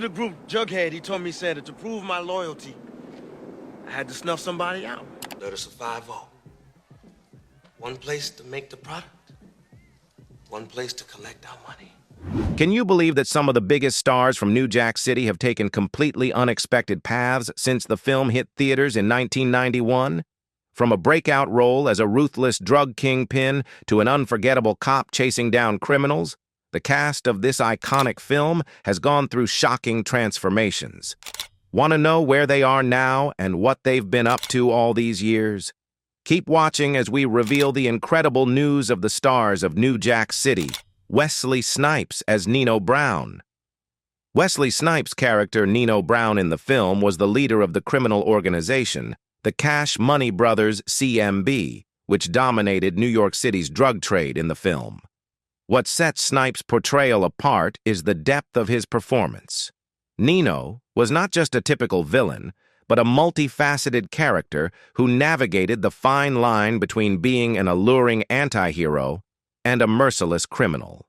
The group Jughead, he told me, said that to prove my loyalty, I had to snuff somebody out. Let us survive all. One place to make the product, one place to collect our money. Can you believe that some of the biggest stars from New Jack City have taken completely unexpected paths since the film hit theaters in 1991? From a breakout role as a ruthless drug kingpin to an unforgettable cop chasing down criminals, the cast of this iconic film has gone through shocking transformations. Want to know where they are now and what they've been up to all these years? Keep watching as we reveal the incredible news of the stars of New Jack City. Wesley Snipes as Nino Brown. Wesley Snipes' character Nino Brown in the film was the leader of the criminal organization, the Cash Money Brothers CMB, which dominated New York City's drug trade in the film. What sets Snipes' portrayal apart is the depth of his performance. Nino was not just a typical villain, but a multifaceted character who navigated the fine line between being an alluring anti-hero and a merciless criminal.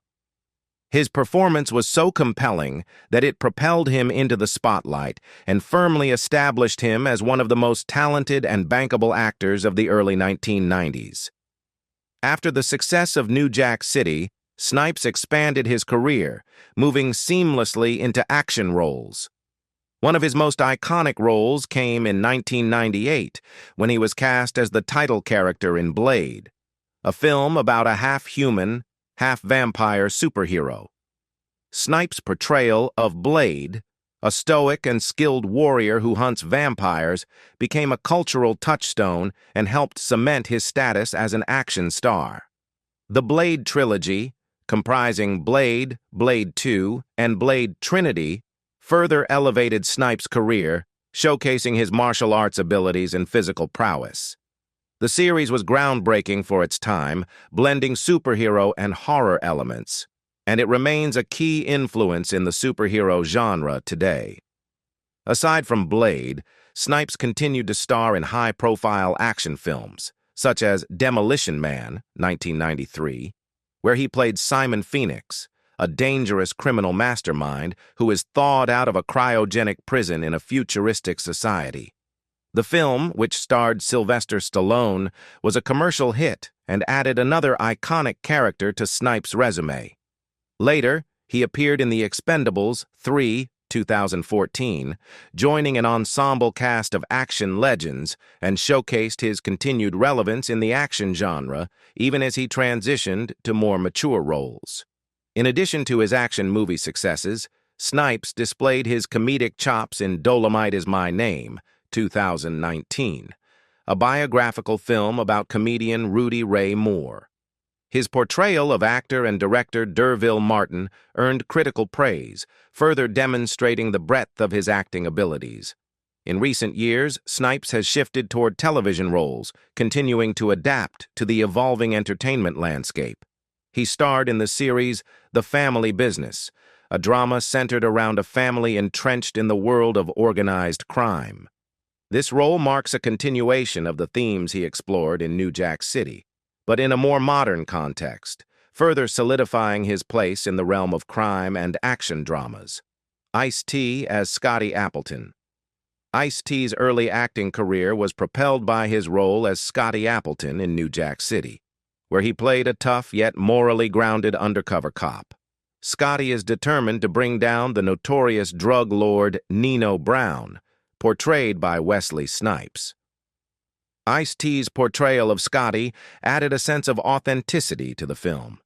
His performance was so compelling that it propelled him into the spotlight and firmly established him as one of the most talented and bankable actors of the early 1990s. After the success of New Jack City, Snipes expanded his career, moving seamlessly into action roles. One of his most iconic roles came in 1998 when he was cast as the title character in Blade, a film about a half-human, half-vampire superhero. Snipes' portrayal of Blade, a stoic and skilled warrior who hunts vampires, became a cultural touchstone and helped cement his status as an action star. The Blade trilogy, comprising Blade, Blade 2, and Blade Trinity, further elevated Snipes' career, showcasing his martial arts abilities and physical prowess. The series was groundbreaking for its time, blending superhero and horror elements, and it remains a key influence in the superhero genre today. Aside from Blade, Snipes continued to star in high-profile action films, such as Demolition Man, 1993, where he played Simon Phoenix, a dangerous criminal mastermind who is thawed out of a cryogenic prison in a futuristic society. The film, which starred Sylvester Stallone, was a commercial hit and added another iconic character to Snipes' resume. Later, he appeared in The Expendables 3, 2014, joining an ensemble cast of action legends and showcased his continued relevance in the action genre, even as he transitioned to more mature roles. In addition to his action movie successes, Snipes displayed his comedic chops in Dolomite Is My Name, 2019, a biographical film about comedian Rudy Ray Moore. His portrayal of actor and director D'Urville Martin earned critical praise, further demonstrating the breadth of his acting abilities. In recent years, Snipes has shifted toward television roles, continuing to adapt to the evolving entertainment landscape. He starred in the series The Family Business, a drama centered around a family entrenched in the world of organized crime. This role marks a continuation of the themes he explored in New Jack City, but in a more modern context, further solidifying his place in the realm of crime and action dramas. Ice-T as Scotty Appleton. Ice-T's early acting career was propelled by his role as Scotty Appleton in New Jack City, where he played a tough yet morally grounded undercover cop. Scotty is determined to bring down the notorious drug lord Nino Brown, portrayed by Wesley Snipes. Ice-T's portrayal of Scotty added a sense of authenticity to the film.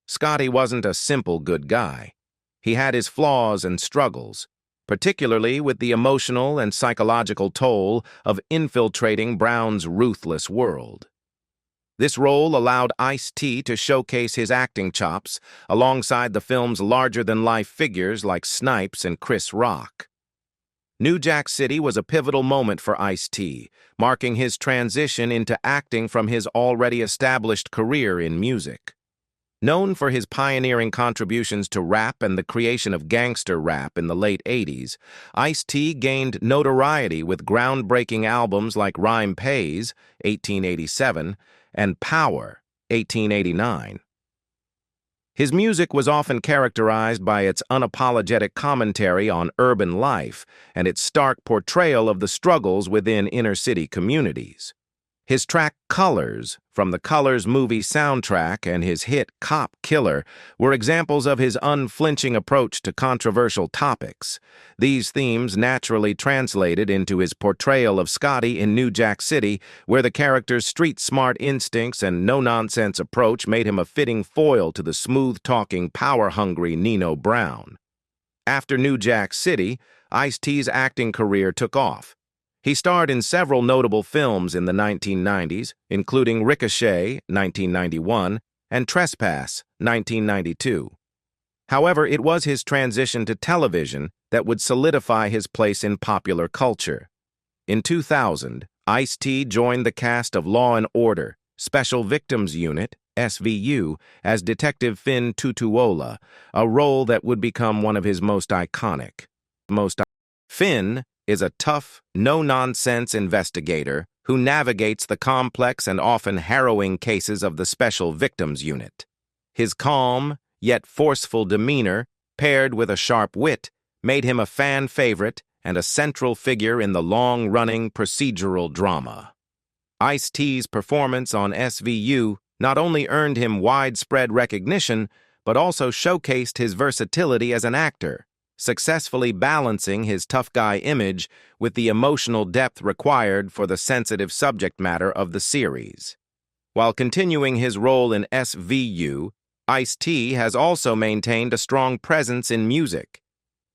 Scotty wasn't a simple good guy. He had his flaws and struggles, particularly with the emotional and psychological toll of infiltrating Brown's ruthless world. This role allowed Ice-T to showcase his acting chops alongside the film's larger-than-life figures like Snipes and Chris Rock. New Jack City was a pivotal moment for Ice-T, marking his transition into acting from his already established career in music. Known for his pioneering contributions to rap and the creation of gangster rap in the late 80s, Ice-T gained notoriety with groundbreaking albums like Rhyme Pays, 1887, and Power, 1889. His music was often characterized by its unapologetic commentary on urban life and its stark portrayal of the struggles within inner-city communities. His track Colors, from the Colors movie soundtrack, and his hit Cop Killer were examples of his unflinching approach to controversial topics. These themes naturally translated into his portrayal of Scotty in New Jack City, where the character's street-smart instincts and no-nonsense approach made him a fitting foil to the smooth-talking, power-hungry Nino Brown. After New Jack City, Ice-T's acting career took off. He starred in several notable films in the 1990s, including Ricochet, 1991, and Trespass, 1992. However, it was his transition to television that would solidify his place in popular culture. In 2000, Ice-T joined the cast of Law & Order, Special Victims Unit, SVU, as Detective Finn Tutuola, a role that would become one of his most iconic. Finn is a tough, no-nonsense investigator who navigates the complex and often harrowing cases of the Special Victims Unit. His calm, yet forceful demeanor, paired with a sharp wit, made him a fan favorite and a central figure in the long-running procedural drama. Ice-T's performance on SVU not only earned him widespread recognition, but also showcased his versatility as an actor, successfully balancing his tough guy image with the emotional depth required for the sensitive subject matter of the series. While continuing his role in SVU, Ice-T has also maintained a strong presence in music.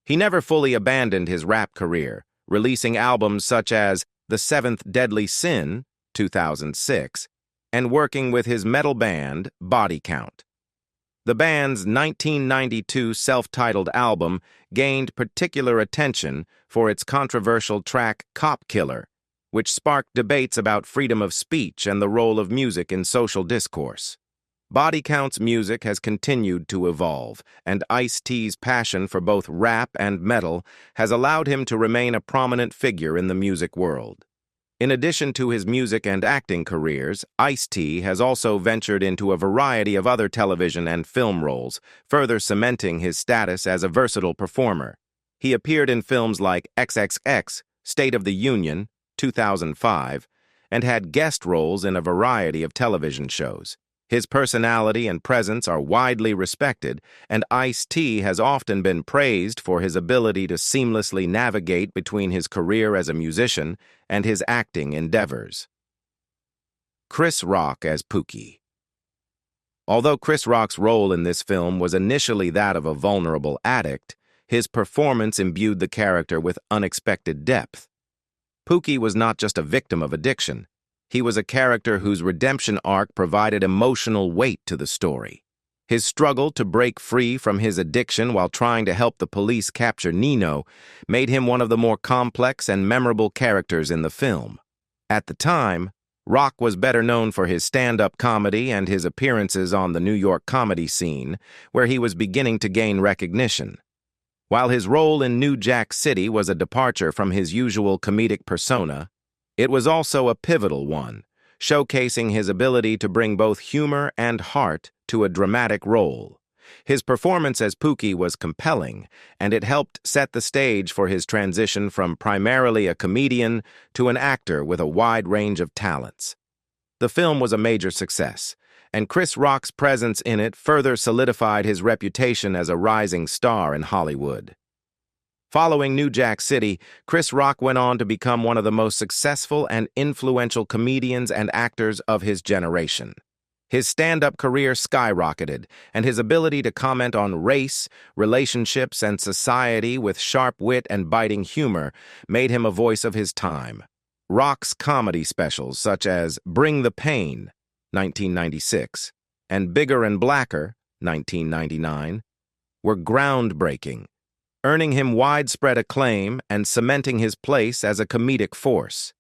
He never fully abandoned his rap career, releasing albums such as The Seventh Deadly Sin, 2006, and working with his metal band, Body Count. The band's 1992 self-titled album gained particular attention for its controversial track Cop Killer, which sparked debates about freedom of speech and the role of music in social discourse. Body Count's music has continued to evolve, and Ice-T's passion for both rap and metal has allowed him to remain a prominent figure in the music world. In addition to his music and acting careers, Ice-T has also ventured into a variety of other television and film roles, further cementing his status as a versatile performer. He appeared in films like XXX, State of the Union, 2005, and had guest roles in a variety of television shows. His personality and presence are widely respected, and Ice-T has often been praised for his ability to seamlessly navigate between his career as a musician and his acting endeavors. Chris Rock as Pooky. Although Chris Rock's role in this film was initially that of a vulnerable addict, his performance imbued the character with unexpected depth. Pooky was not just a victim of addiction. He was a character whose redemption arc provided emotional weight to the story. His struggle to break free from his addiction while trying to help the police capture Nino made him one of the more complex and memorable characters in the film. At the time, Rock was better known for his stand-up comedy and his appearances on the New York comedy scene, where he was beginning to gain recognition. While his role in New Jack City was a departure from his usual comedic persona, it was also a pivotal one, showcasing his ability to bring both humor and heart to a dramatic role. His performance as Pooky was compelling, and it helped set the stage for his transition from primarily a comedian to an actor with a wide range of talents. The film was a major success, and Chris Rock's presence in it further solidified his reputation as a rising star in Hollywood. Following New Jack City, Chris Rock went on to become one of the most successful and influential comedians and actors of his generation. His stand-up career skyrocketed, and his ability to comment on race, relationships, and society with sharp wit and biting humor made him a voice of his time. Rock's comedy specials, such as Bring the Payne, 1996, and Bigger and Blacker, 1999, were groundbreaking, earning him widespread acclaim and cementing his place as a comedic force.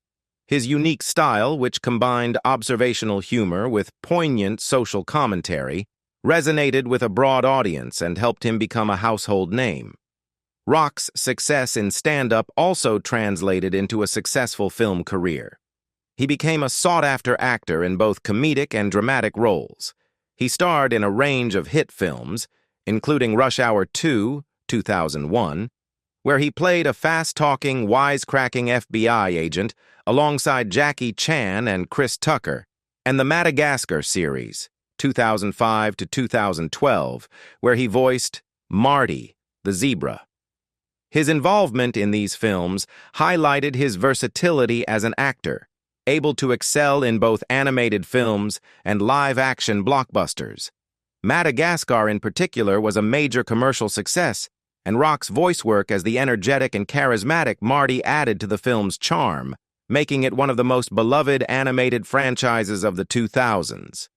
His unique style, which combined observational humor with poignant social commentary, resonated with a broad audience and helped him become a household name. Rock's success in stand-up also translated into a successful film career. He became a sought-after actor in both comedic and dramatic roles. He starred in a range of hit films, including Rush Hour 2, 2001, where he played a fast-talking, wisecracking FBI agent alongside Jackie Chan and Chris Tucker, and the Madagascar series, 2005 to 2012, where he voiced Marty, the zebra. His involvement in these films highlighted his versatility as an actor, able to excel in both animated films and live-action blockbusters. Madagascar in particular was a major commercial success, and Rock's voice work as the energetic and charismatic Marty added to the film's charm, making it one of the most beloved animated franchises of the 2000s.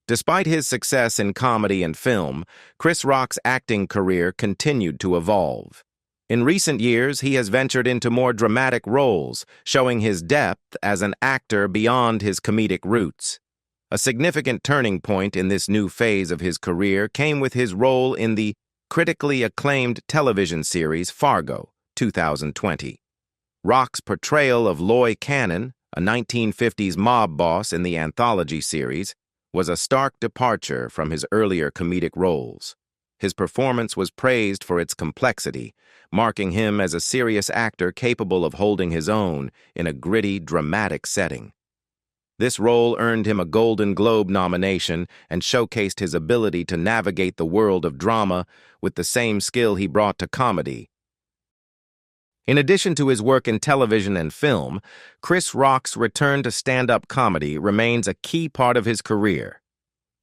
Despite his success in comedy and film, Chris Rock's acting career continued to evolve. In recent years, he has ventured into more dramatic roles, showing his depth as an actor beyond his comedic roots. A significant turning point in this new phase of his career came with his role in the critically acclaimed television series Fargo, 2020. Rock's portrayal of Loy Cannon, a 1950s mob boss in the anthology series, was a stark departure from his earlier comedic roles. His performance was praised for its complexity, marking him as a serious actor capable of holding his own in a gritty, dramatic setting. This role earned him a Golden Globe nomination and showcased his ability to navigate the world of drama with the same skill he brought to comedy. In addition to his work in television and film, Chris Rock's return to stand-up comedy remains a key part of his career.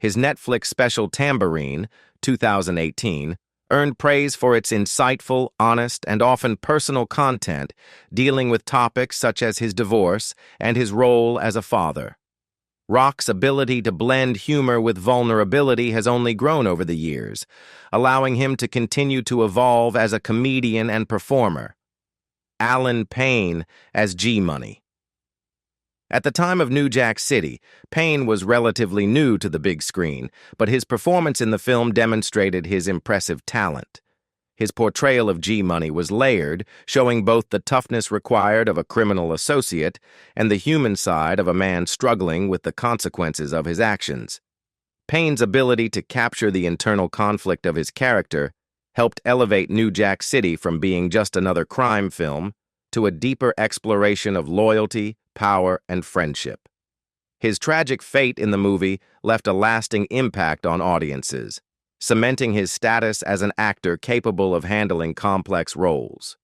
His Netflix special Tambourine, 2018, earned praise for its insightful, honest, and often personal content, dealing with topics such as his divorce and his role as a father. Rock's ability to blend humor with vulnerability has only grown over the years, allowing him to continue to evolve as a comedian and performer. Allan Payne as G-Money. At the time of New Jack City, Payne was relatively new to the big screen, but his performance in the film demonstrated his impressive talent. His portrayal of G-Money was layered, showing both the toughness required of a criminal associate and the human side of a man struggling with the consequences of his actions. Payne's ability to capture the internal conflict of his character helped elevate New Jack City from being just another crime film to a deeper exploration of loyalty, power, and friendship. His tragic fate in the movie left a lasting impact on audiences, cementing his status as an actor capable of handling complex roles.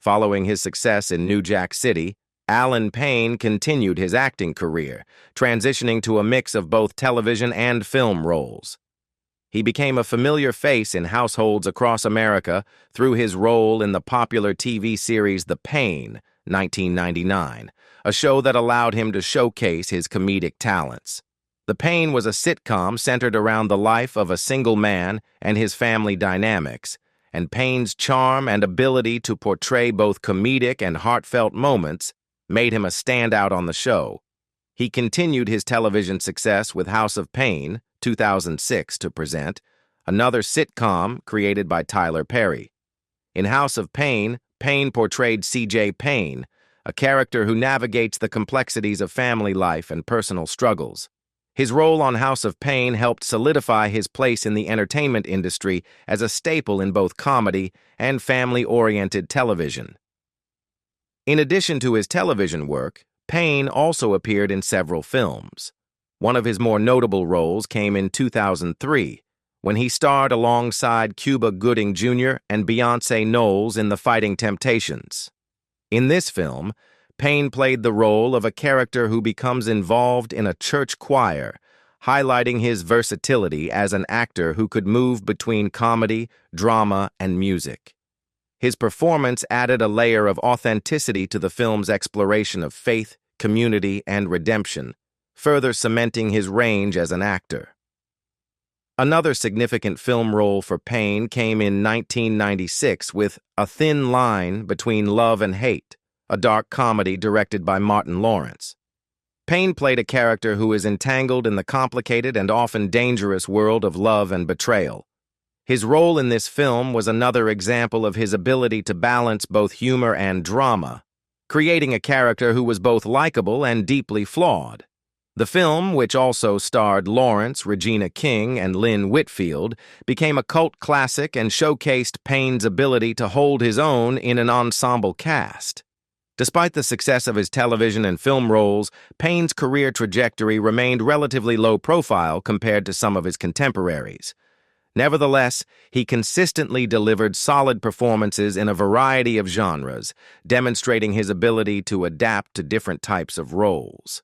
Following his success in New Jack City, Allan Payne continued his acting career, transitioning to a mix of both television and film roles. He became a familiar face in households across America through his role in the popular TV series The Payne, 1999, a show that allowed him to showcase his comedic talents. The Payne was a sitcom centered around the life of a single man and his family dynamics, and Payne's charm and ability to portray both comedic and heartfelt moments made him a standout on the show. He continued his television success with House of Payne, 2006, to present, another sitcom created by Tyler Perry. In House of Payne, Payne portrayed C.J. Payne, a character who navigates the complexities of family life and personal struggles. His role on House of Payne helped solidify his place in the entertainment industry as a staple in both comedy and family-oriented television. In addition to his television work, Payne also appeared in several films. One of his more notable roles came in 2003, when he starred alongside Cuba Gooding Jr. and Beyonce Knowles in The Fighting Temptations. In this film, Payne played the role of a character who becomes involved in a church choir, highlighting his versatility as an actor who could move between comedy, drama, and music. His performance added a layer of authenticity to the film's exploration of faith, community, and redemption, further cementing his range as an actor. Another significant film role for Payne came in 1996 with A Thin Line Between Love and Hate, a dark comedy directed by Martin Lawrence. Payne played a character who is entangled in the complicated and often dangerous world of love and betrayal. His role in this film was another example of his ability to balance both humor and drama, creating a character who was both likable and deeply flawed. The film, which also starred Lawrence, Regina King, and Lynn Whitfield, became a cult classic and showcased Payne's ability to hold his own in an ensemble cast. Despite the success of his television and film roles, Payne's career trajectory remained relatively low profile compared to some of his contemporaries. Nevertheless, he consistently delivered solid performances in a variety of genres, demonstrating his ability to adapt to different types of roles.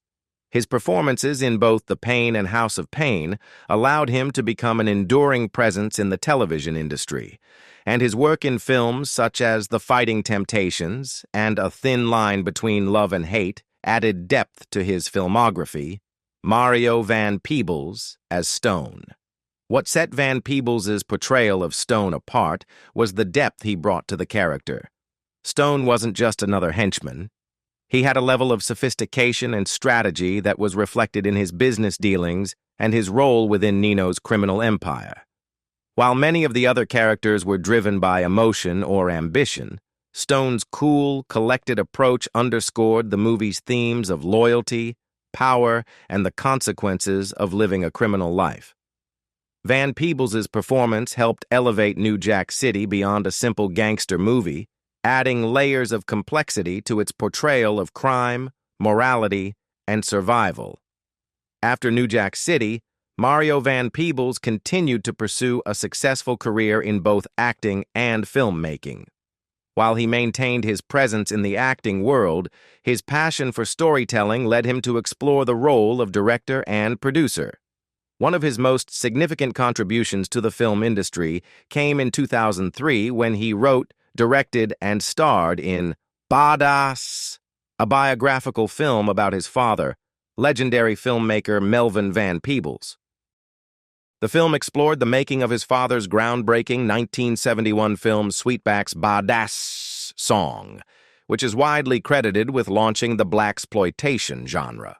His performances in both The Payne and House of Payne allowed him to become an enduring presence in the television industry, and his work in films such as The Fighting Temptations and A Thin Line Between Love and Hate added depth to his filmography. Mario Van Peebles as Stone. What set Van Peebles' portrayal of Stone apart was the depth he brought to the character. Stone wasn't just another henchman. He had a level of sophistication and strategy that was reflected in his business dealings and his role within Nino's criminal empire. While many of the other characters were driven by emotion or ambition, Stone's cool, collected approach underscored the movie's themes of loyalty, power, and the consequences of living a criminal life. Van Peebles' performance helped elevate New Jack City beyond a simple gangster movie, adding layers of complexity to its portrayal of crime, morality, and survival. After New Jack City, Mario Van Peebles continued to pursue a successful career in both acting and filmmaking. While he maintained his presence in the acting world, his passion for storytelling led him to explore the role of director and producer. One of his most significant contributions to the film industry came in 2003 when he wrote, directed, and starred in Badass, a biographical film about his father, legendary filmmaker Melvin Van Peebles. The film explored the making of his father's groundbreaking 1971 film Sweetback's Badass song, which is widely credited with launching the blaxploitation genre.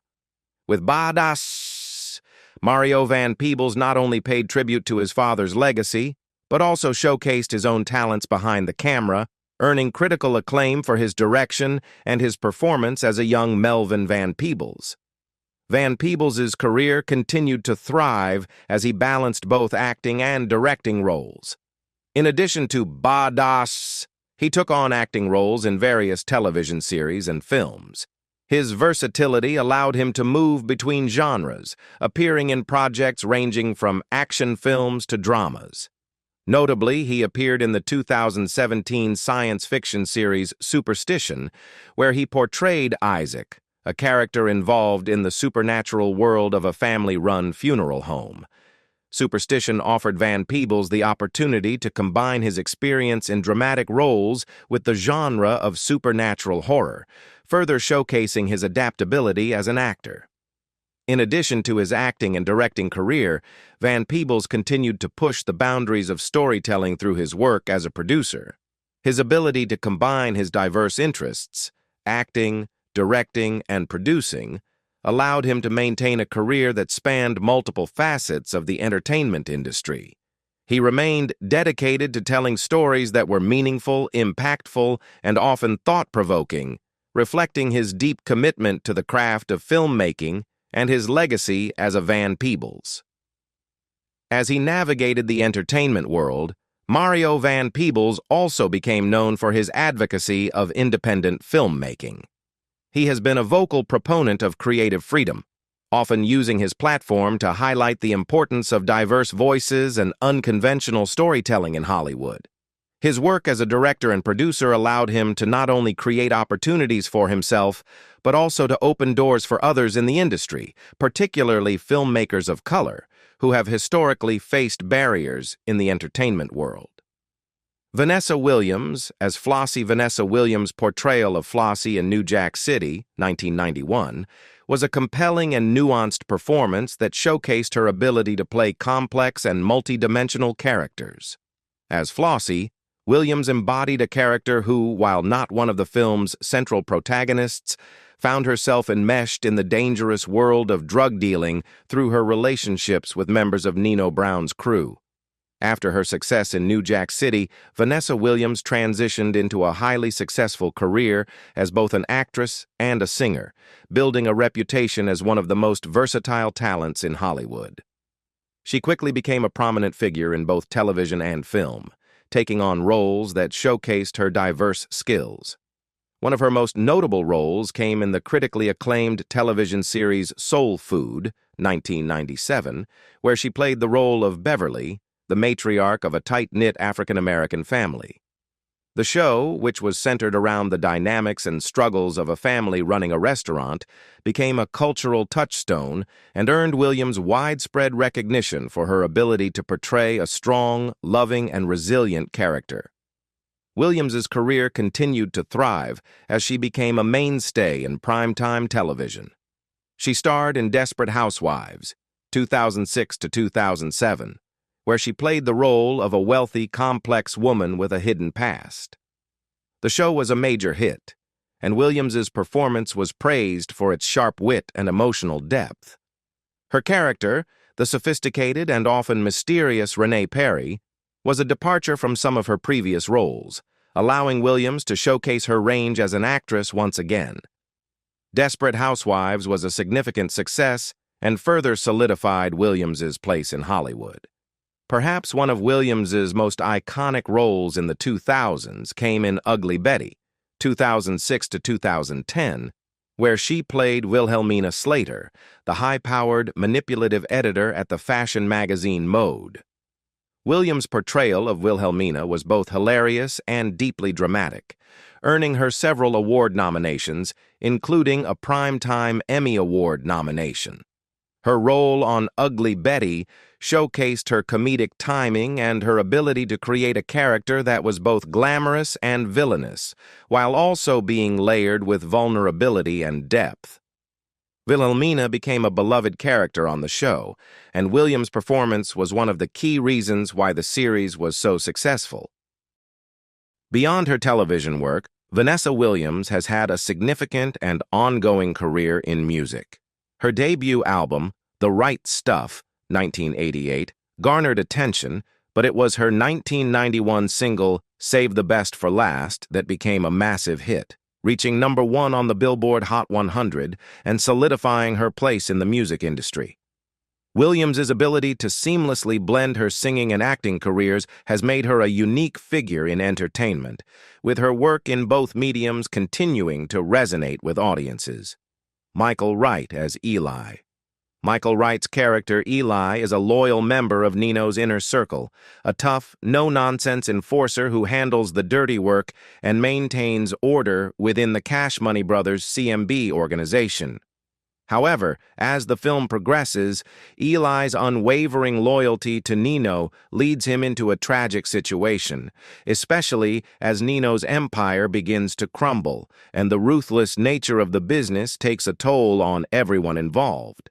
With Badass, Mario Van Peebles not only paid tribute to his father's legacy, but also showcased his own talents behind the camera, earning critical acclaim for his direction and his performance as a young Melvin Van Peebles. Van Peebles' career continued to thrive as he balanced both acting and directing roles. In addition to Badass, he took on acting roles in various television series and films. His versatility allowed him to move between genres, appearing in projects ranging from action films to dramas. Notably, he appeared in the 2017 science fiction series Superstition, where he portrayed Isaac, a character involved in the supernatural world of a family-run funeral home. Superstition offered Van Peebles the opportunity to combine his experience in dramatic roles with the genre of supernatural horror, further showcasing his adaptability as an actor. In addition to his acting and directing career, Van Peebles continued to push the boundaries of storytelling through his work as a producer. His ability to combine his diverse interests, acting, directing, and producing, allowed him to maintain a career that spanned multiple facets of the entertainment industry. He remained dedicated to telling stories that were meaningful, impactful, and often thought-provoking, reflecting his deep commitment to the craft of filmmaking and his legacy as a Van Peebles. As he navigated the entertainment world, Mario Van Peebles also became known for his advocacy of independent filmmaking. He has been a vocal proponent of creative freedom, often using his platform to highlight the importance of diverse voices and unconventional storytelling in Hollywood. His work as a director and producer allowed him to not only create opportunities for himself, but also to open doors for others in the industry, particularly filmmakers of color, who have historically faced barriers in the entertainment world. Vanessa Williams, as Flossie Vanessa Williams' portrayal of Flossie in New Jack City, 1991, was a compelling and nuanced performance that showcased her ability to play complex and multidimensional characters. As Flossie, Williams embodied a character who, while not one of the film's central protagonists, found herself enmeshed in the dangerous world of drug dealing through her relationships with members of Nino Brown's crew. After her success in New Jack City, Vanessa Williams transitioned into a highly successful career as both an actress and a singer, building a reputation as one of the most versatile talents in Hollywood. She quickly became a prominent figure in both television and film, taking on roles that showcased her diverse skills. One of her most notable roles came in the critically acclaimed television series Soul Food, 1997, where she played the role of Beverly, the matriarch of a tight-knit African-American family. The show, which was centered around the dynamics and struggles of a family running a restaurant, became a cultural touchstone and earned Williams widespread recognition for her ability to portray a strong, loving, and resilient character. Williams's career continued to thrive as she became a mainstay in primetime television. She starred in Desperate Housewives, 2006 to 2007, where she played the role of a wealthy, complex woman with a hidden past. The show was a major hit, and Williams's performance was praised for its sharp wit and emotional depth. Her character, the sophisticated and often mysterious Renee Perry, was a departure from some of her previous roles, allowing Williams to showcase her range as an actress once again. Desperate Housewives was a significant success and further solidified Williams's place in Hollywood. Perhaps one of Williams's most iconic roles in the 2000s came in Ugly Betty, 2006 to 2010, where she played Wilhelmina Slater, the high-powered, manipulative editor at the fashion magazine Mode. Williams' portrayal of Wilhelmina was both hilarious and deeply dramatic, earning her several award nominations, including a Primetime Emmy Award nomination. Her role on Ugly Betty showcased her comedic timing and her ability to create a character that was both glamorous and villainous, while also being layered with vulnerability and depth. Wilhelmina became a beloved character on the show, and Williams' performance was one of the key reasons why the series was so successful. Beyond her television work, Vanessa Williams has had a significant and ongoing career in music. Her debut album, The Right Stuff, 1988, garnered attention, but it was her 1991 single, Save the Best for Last, that became a massive hit, reaching #1 on the Billboard Hot 100 and solidifying her place in the music industry. Williams's ability to seamlessly blend her singing and acting careers has made her a unique figure in entertainment, with her work in both mediums continuing to resonate with audiences. Michael Wright as Eli. Michael Wright's character Eli is a loyal member of Nino's inner circle, a tough, no-nonsense enforcer who handles the dirty work and maintains order within the Cash Money Brothers CMB organization. However, as the film progresses, Eli's unwavering loyalty to Nino leads him into a tragic situation, especially as Nino's empire begins to crumble and the ruthless nature of the business takes a toll on everyone involved.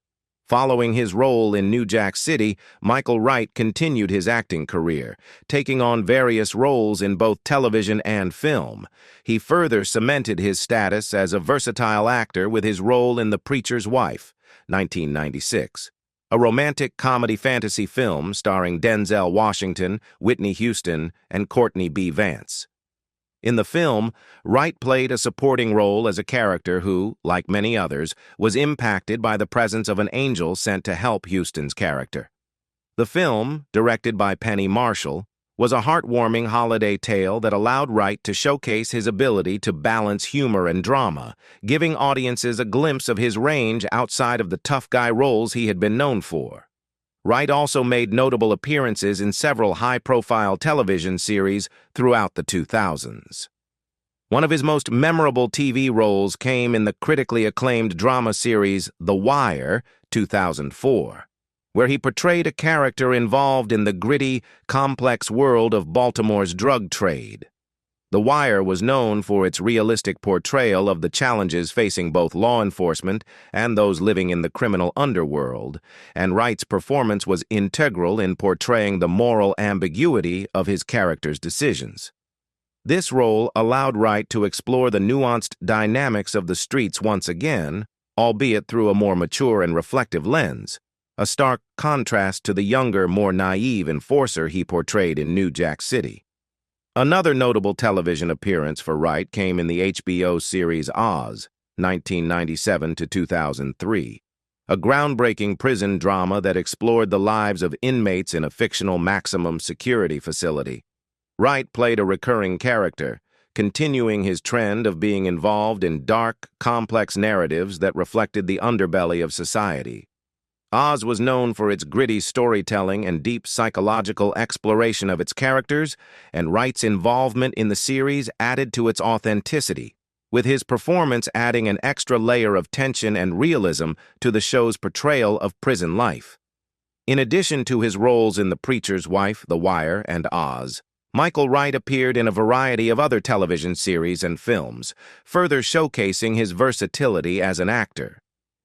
Following his role in New Jack City, Michael Wright continued his acting career, taking on various roles in both television and film. He further cemented his status as a versatile actor with his role in The Preacher's Wife, 1996, a romantic comedy fantasy film starring Denzel Washington, Whitney Houston, and Courtney B. Vance. In the film, Wright played a supporting role as a character who, like many others, was impacted by the presence of an angel sent to help Houston's character. The film, directed by Penny Marshall, was a heartwarming holiday tale that allowed Wright to showcase his ability to balance humor and drama, giving audiences a glimpse of his range outside of the tough guy roles he had been known for. Wright also made notable appearances in several high-profile television series throughout the 2000s. One of his most memorable TV roles came in the critically acclaimed drama series The Wire, 2004, where he portrayed a character involved in the gritty, complex world of Baltimore's drug trade. The Wire was known for its realistic portrayal of the challenges facing both law enforcement and those living in the criminal underworld, and Wright's performance was integral in portraying the moral ambiguity of his character's decisions. This role allowed Wright to explore the nuanced dynamics of the streets once again, albeit through a more mature and reflective lens, a stark contrast to the younger, more naive enforcer he portrayed in New Jack City. Another notable television appearance for Wright came in the HBO series Oz, 1997 to 2003, a groundbreaking prison drama that explored the lives of inmates in a fictional maximum security facility. Wright played a recurring character, continuing his trend of being involved in dark, complex narratives that reflected the underbelly of society. Oz was known for its gritty storytelling and deep psychological exploration of its characters, and Wright's involvement in the series added to its authenticity, with his performance adding an extra layer of tension and realism to the show's portrayal of prison life. In addition to his roles in The Preacher's Wife, The Wire, and Oz, Michael Wright appeared in a variety of other television series and films, further showcasing his versatility as an actor.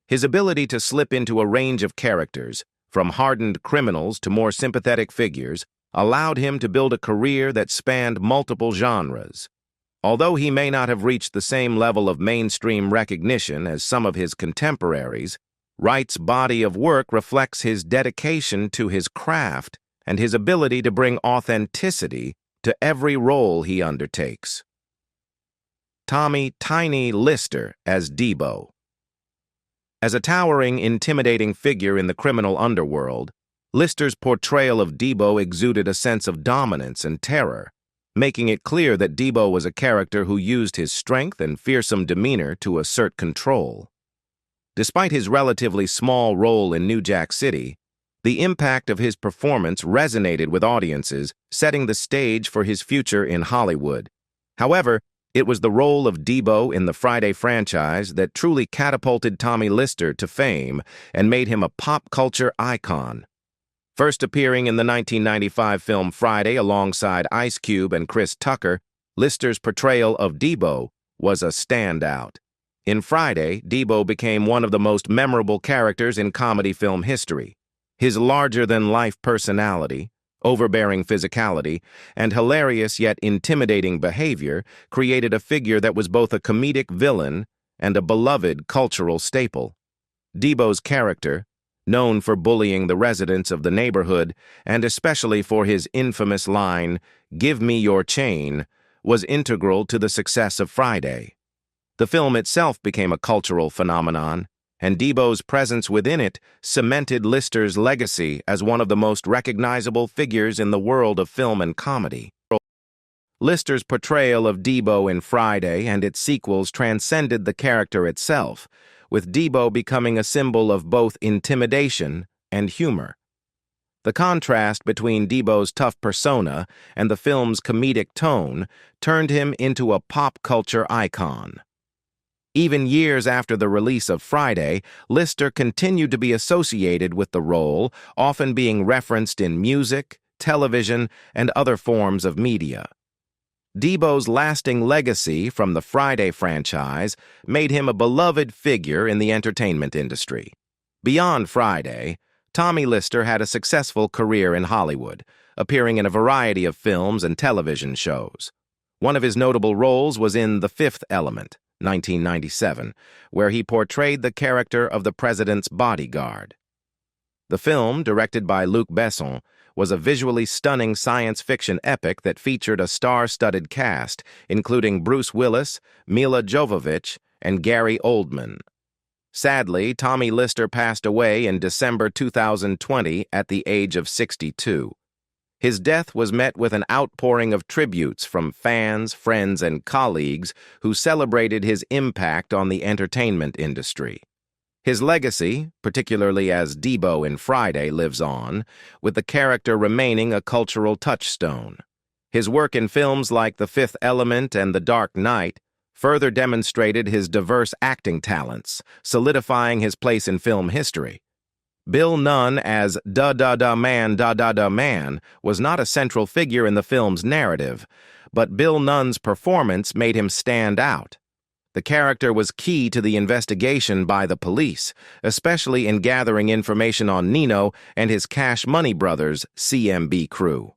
His ability to slip into a range of characters, from hardened criminals to more sympathetic figures, allowed him to build a career that spanned multiple genres. Although he may not have reached the same level of mainstream recognition as some of his contemporaries, Wright's body of work reflects his dedication to his craft and his ability to bring authenticity to every role he undertakes. Tommy "Tiny" Lister as Debo. As a towering, intimidating figure in the criminal underworld, Lister's portrayal of Debo exuded a sense of dominance and terror, making it clear that Debo was a character who used his strength and fearsome demeanor to assert control. Despite his relatively small role in New Jack City, the impact of his performance resonated with audiences, setting the stage for his future in Hollywood. However, it was the role of Debo in the Friday franchise that truly catapulted Tommy Lister to fame and made him a pop culture icon. First appearing in the 1995 film Friday alongside Ice Cube and Chris Tucker, Lister's portrayal of Debo was a standout. In Friday, Debo became one of the most memorable characters in comedy film history. His larger-than-life personality, overbearing physicality, and hilarious yet intimidating behavior created a figure that was both a comedic villain and a beloved cultural staple. Debo's character, known for bullying the residents of the neighborhood and especially for his infamous line, "Give me your chain," was integral to the success of Friday. The film itself became a cultural phenomenon, and Debo's presence within it cemented Lister's legacy as one of the most recognizable figures in the world of film and comedy. Lister's portrayal of Debo in Friday and its sequels transcended the character itself, with Debo becoming a symbol of both intimidation and humor. The contrast between Debo's tough persona and the film's comedic tone turned him into a pop culture icon. Even years after the release of Friday, Lister continued to be associated with the role, often being referenced in music, television, and other forms of media. Debo's lasting legacy from the Friday franchise made him a beloved figure in the entertainment industry. Beyond Friday, Tommy Lister had a successful career in Hollywood, appearing in a variety of films and television shows. One of his notable roles was in The Fifth Element, 1997, where he portrayed the character of the president's bodyguard. The film, directed by Luc Besson, was a visually stunning science fiction epic that featured a star-studded cast, including Bruce Willis, Mila Jovovich, and Gary Oldman. Sadly, Tommy Lister passed away in December 2020 at the age of 62. His death was met with an outpouring of tributes from fans, friends, and colleagues who celebrated his impact on the entertainment industry. His legacy, particularly as Debo in Friday, lives on, with the character remaining a cultural touchstone. His work in films like The Fifth Element and The Dark Knight further demonstrated his diverse acting talents, solidifying his place in film history. Bill Nunn as Da-Da-Da-Man was not a central figure in the film's narrative, but Bill Nunn's performance made him stand out. The character was key to the investigation by the police, especially in gathering information on Nino and his Cash Money Brothers CMB crew.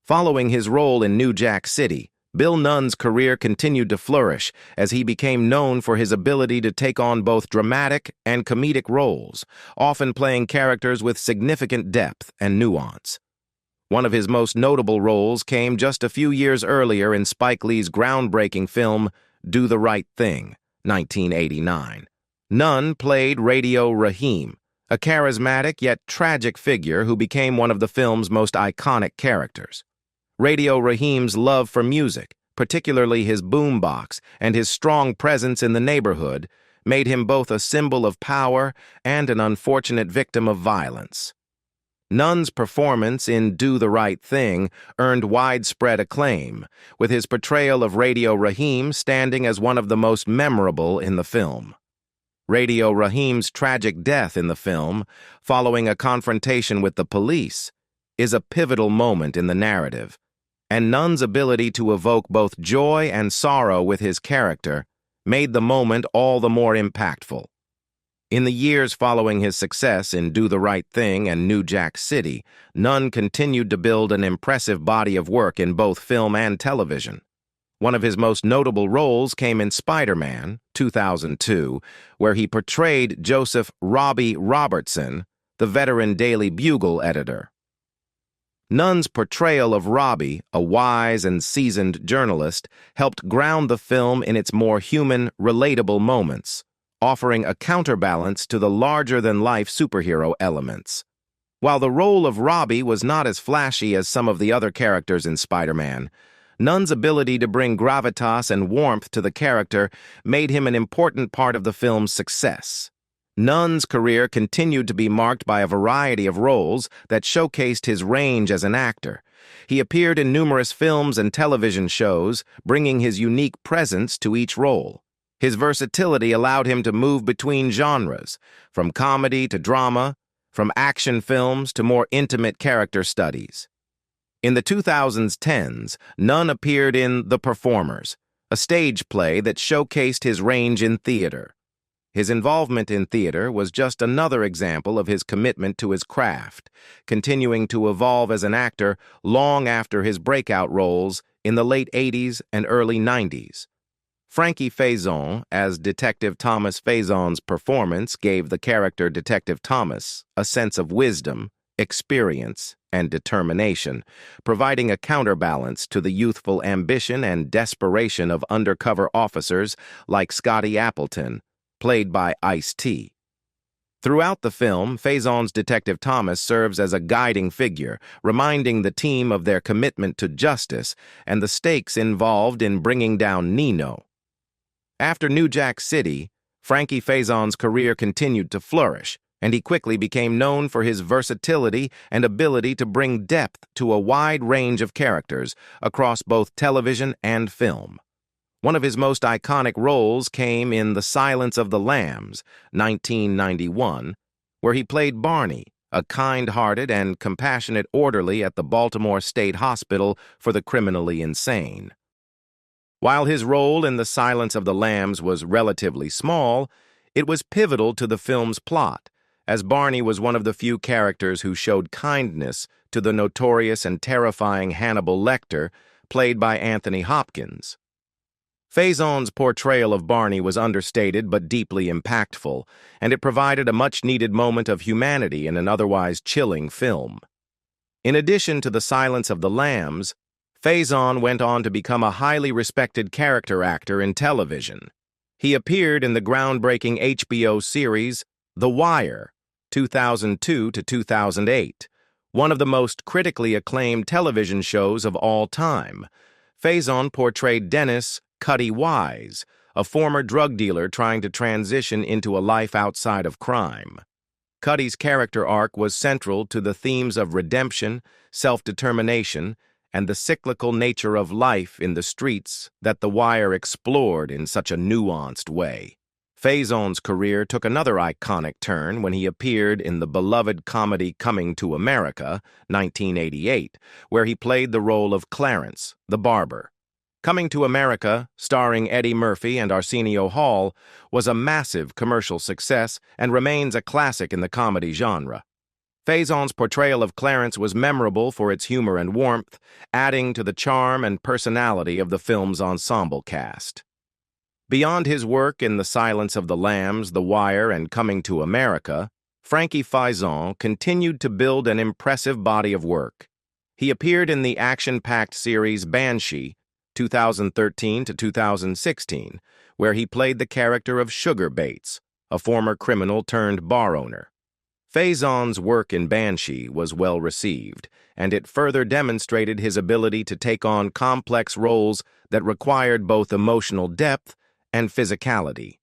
Following his role in New Jack City, Bill Nunn's career continued to flourish as he became known for his ability to take on both dramatic and comedic roles, often playing characters with significant depth and nuance. One of his most notable roles came just a few years earlier in Spike Lee's groundbreaking film, Do the Right Thing, 1989. Nunn played Radio Raheem, a charismatic yet tragic figure who became one of the film's most iconic characters. Radio Raheem's love for music, particularly his boombox and his strong presence in the neighborhood, made him both a symbol of power and an unfortunate victim of violence. Nunn's performance in Do the Right Thing earned widespread acclaim, with his portrayal of Radio Raheem standing as one of the most memorable in the film. Radio Raheem's tragic death in the film, following a confrontation with the police, is a pivotal moment in the narrative, and Nunn's ability to evoke both joy and sorrow with his character made the moment all the more impactful. In the years following his success in Do the Right Thing and New Jack City, Nunn continued to build an impressive body of work in both film and television. One of his most notable roles came in Spider-Man, 2002, where he portrayed Joseph "Robbie" Robertson, the veteran Daily Bugle editor. Nunn's portrayal of Robbie, a wise and seasoned journalist, helped ground the film in its more human, relatable moments, offering a counterbalance to the larger-than-life superhero elements. While the role of Robbie was not as flashy as some of the other characters in Spider-Man, Nunn's ability to bring gravitas and warmth to the character made him an important part of the film's success. Nunn's career continued to be marked by a variety of roles that showcased his range as an actor. He appeared in numerous films and television shows, bringing his unique presence to each role. His versatility allowed him to move between genres, from comedy to drama, from action films to more intimate character studies. In the 2010s, Nunn appeared in The Performers, a stage play that showcased his range in theater. His involvement in theater was just another example of his commitment to his craft, continuing to evolve as an actor long after his breakout roles in the late 80s and early 90s. Frankie Faison, as Detective Thomas Faison's performance gave the character Detective Thomas a sense of wisdom, experience, and determination, providing a counterbalance to the youthful ambition and desperation of undercover officers like Scotty Appleton, played by Ice-T. Throughout the film, Faison's Detective Thomas serves as a guiding figure, reminding the team of their commitment to justice and the stakes involved in bringing down Nino. After New Jack City, Frankie Faison's career continued to flourish, and he quickly became known for his versatility and ability to bring depth to a wide range of characters across both television and film. One of his most iconic roles came in The Silence of the Lambs, 1991, where he played Barney, a kind-hearted and compassionate orderly at the Baltimore State Hospital for the criminally insane. While his role in The Silence of the Lambs was relatively small, it was pivotal to the film's plot, as Barney was one of the few characters who showed kindness to the notorious and terrifying Hannibal Lecter, played by Anthony Hopkins. Faison's portrayal of Barney was understated but deeply impactful, and it provided a much-needed moment of humanity in an otherwise chilling film. In addition to The Silence of the Lambs, Faison went on to become a highly respected character actor in television. He appeared in the groundbreaking HBO series The Wire, 2002 to 2008, one of the most critically acclaimed television shows of all time. Faison portrayed Dennis "Cuddy" Wise, a former drug dealer trying to transition into a life outside of crime. Cuddy's character arc was central to the themes of redemption, self-determination, and the cyclical nature of life in the streets that The Wire explored in such a nuanced way. Faison's career took another iconic turn when he appeared in the beloved comedy Coming to America, 1988, where he played the role of Clarence, the barber. Coming to America, starring Eddie Murphy and Arsenio Hall, was a massive commercial success and remains a classic in the comedy genre. Faison's portrayal of Clarence was memorable for its humor and warmth, adding to the charm and personality of the film's ensemble cast. Beyond his work in The Silence of the Lambs, The Wire, and Coming to America, Frankie Faison continued to build an impressive body of work. He appeared in the action-packed series Banshee, 2013 to 2016, where he played the character of Sugar Bates, a former criminal turned bar owner. Faison's work in Banshee was well received, and it further demonstrated his ability to take on complex roles that required both emotional depth and physicality.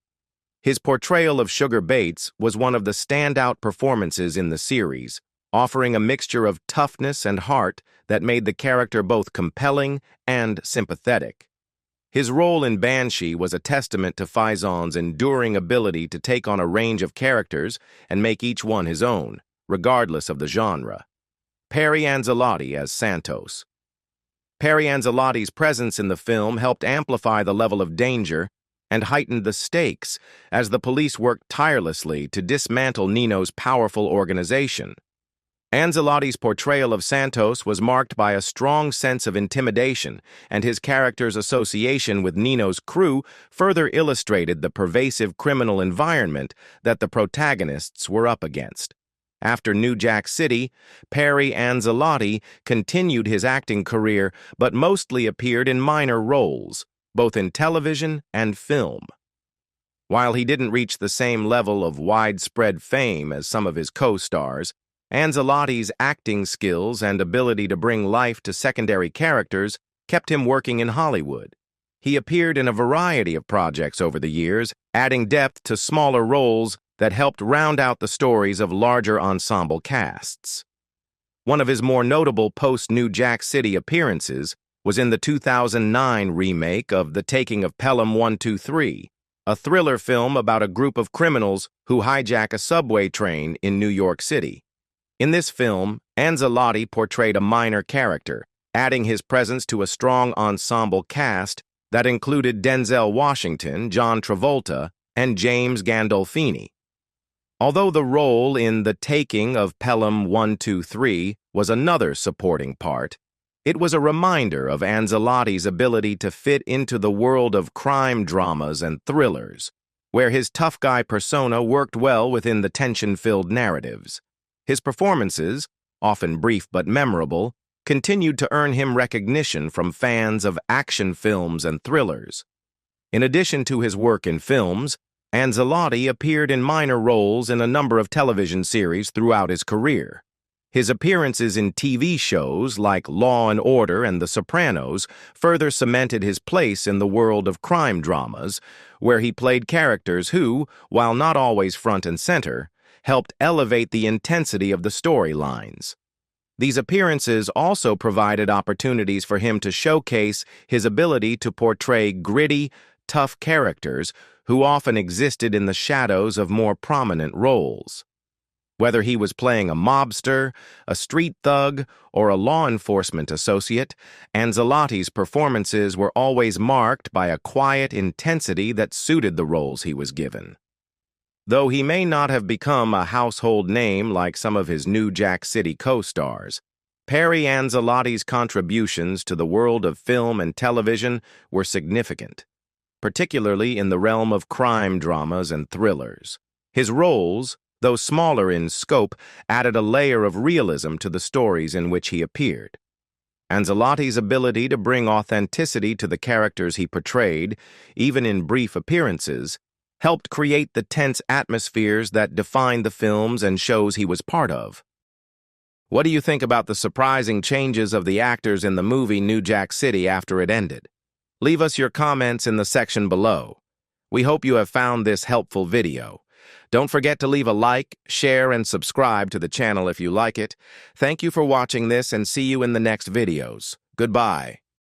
His portrayal of Sugar Bates was one of the standout performances in the series, offering a mixture of toughness and heart that made the character both compelling and sympathetic. His role in Banshee was a testament to Faison's enduring ability to take on a range of characters and make each one his own, regardless of the genre. Perry Anzelotti as Santos. Perry Anzelotti's presence in the film helped amplify the level of danger and heightened the stakes as the police worked tirelessly to dismantle Nino's powerful organization. Anzelotti's portrayal of Santos was marked by a strong sense of intimidation, and his character's association with Nino's crew further illustrated the pervasive criminal environment that the protagonists were up against. After New Jack City, Perry Anzelotti continued his acting career but mostly appeared in minor roles, both in television and film. While he didn't reach the same level of widespread fame as some of his co-stars, Anzelotti's acting skills and ability to bring life to secondary characters kept him working in Hollywood. He appeared in a variety of projects over the years, adding depth to smaller roles that helped round out the stories of larger ensemble casts. One of his more notable post-New Jack City appearances was in the 2009 remake of The Taking of Pelham 123, a thriller film about a group of criminals who hijack a subway train in New York City. In this film, Anzelotti portrayed a minor character, adding his presence to a strong ensemble cast that included Denzel Washington, John Travolta, and James Gandolfini. Although the role in The Taking of Pelham 123 was another supporting part, it was a reminder of Anzelotti's ability to fit into the world of crime dramas and thrillers, where his tough guy persona worked well within the tension-filled narratives. His performances, often brief but memorable, continued to earn him recognition from fans of action films and thrillers. In addition to his work in films, Anzelotti appeared in minor roles in a number of television series throughout his career. His appearances in TV shows like Law and Order and The Sopranos further cemented his place in the world of crime dramas, where he played characters who, while not always front and center, helped elevate the intensity of the storylines. These appearances also provided opportunities for him to showcase his ability to portray gritty, tough characters who often existed in the shadows of more prominent roles. Whether he was playing a mobster, a street thug, or a law enforcement associate, Anzelotti's performances were always marked by a quiet intensity that suited the roles he was given. Though he may not have become a household name like some of his New Jack City co-stars, Perry Anzelotti's contributions to the world of film and television were significant, particularly in the realm of crime dramas and thrillers. His roles, though smaller in scope, added a layer of realism to the stories in which he appeared. Anzelotti's ability to bring authenticity to the characters he portrayed, even in brief appearances, helped create the tense atmospheres that defined the films and shows he was part of. What do you think about the surprising changes of the actors in the movie New Jack City after it ended? Leave us your comments in the section below. We hope you have found this helpful video. Don't forget to leave a like, share, and subscribe to the channel if you like it. Thank you for watching this and see you in the next videos. Goodbye.